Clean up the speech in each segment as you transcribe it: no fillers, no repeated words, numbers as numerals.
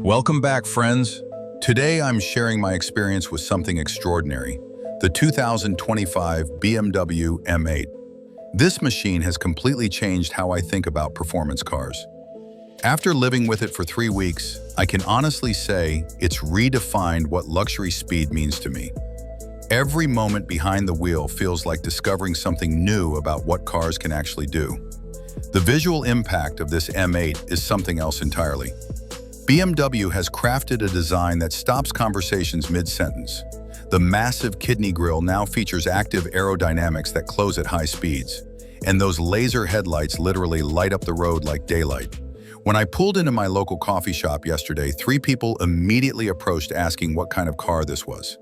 Welcome back, friends. Today I'm sharing my experience with something extraordinary, the 2025 BMW M8. This machine has completely changed how I think about performance cars. After living with it for 3 weeks, I can honestly say it's redefined what luxury speed means to me. Every moment behind the wheel feels like discovering something new about what cars can actually do. The visual impact of this M8 is something else entirely. BMW has crafted a design that stops conversations mid-sentence. The massive kidney grille now features active aerodynamics that close at high speeds, and those laser headlights literally light up the road like daylight. When I pulled into my local coffee shop yesterday, 3 people immediately approached asking what kind of car this was.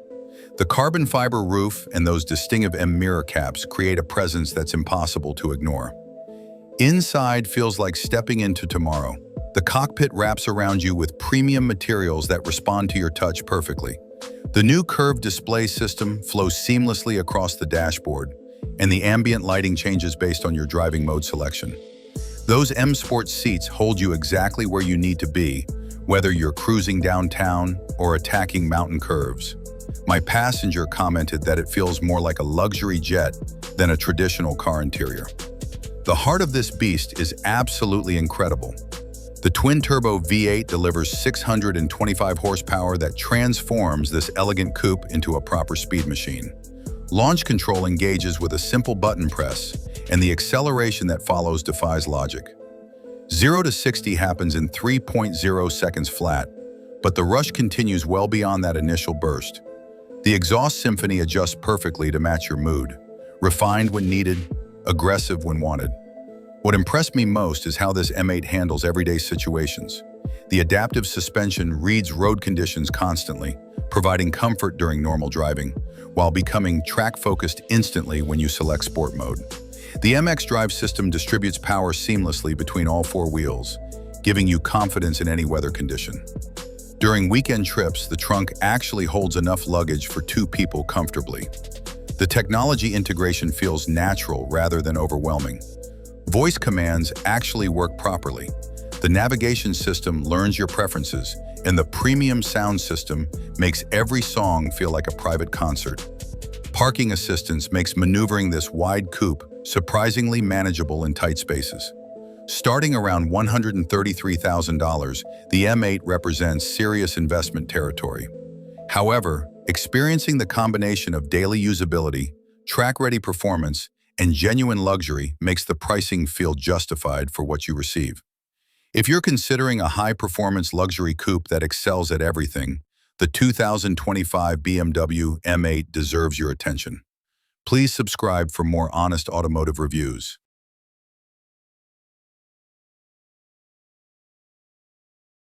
The carbon fiber roof and those distinctive M mirror caps create a presence that's impossible to ignore. Inside feels like stepping into tomorrow. The cockpit wraps around you with premium materials that respond to your touch perfectly. The new curved display system flows seamlessly across the dashboard, and the ambient lighting changes based on your driving mode selection. Those M Sport seats hold you exactly where you need to be, whether you're cruising downtown or attacking mountain curves. My passenger commented that it feels more like a luxury jet than a traditional car interior. The heart of this beast is absolutely incredible. The twin-turbo V8 delivers 625 horsepower that transforms this elegant coupe into a proper speed machine. Launch control engages with a simple button press, and the acceleration that follows defies logic. 0 to 60 happens in 3.0 seconds flat, but the rush continues well beyond that initial burst. The exhaust symphony adjusts perfectly to match your mood, refined when needed, aggressive when wanted. What impressed me most is how this M8 handles everyday situations. The adaptive suspension reads road conditions constantly, providing comfort during normal driving, while becoming track-focused instantly when you select sport mode. The MX drive system distributes power seamlessly between all 4 wheels, giving you confidence in any weather condition. During weekend trips, the trunk actually holds enough luggage for 2 people comfortably. The technology integration feels natural rather than overwhelming. Voice commands actually work properly. The navigation system learns your preferences, and the premium sound system makes every song feel like a private concert. Parking assistance makes maneuvering this wide coupe surprisingly manageable in tight spaces. Starting around $133,000, the M8 represents serious investment territory. However, experiencing the combination of daily usability, track-ready performance, and genuine luxury makes the pricing feel justified for what you receive. If you're considering a high-performance luxury coupe that excels at everything, the 2025 BMW M8 deserves your attention. Please subscribe for more honest automotive reviews.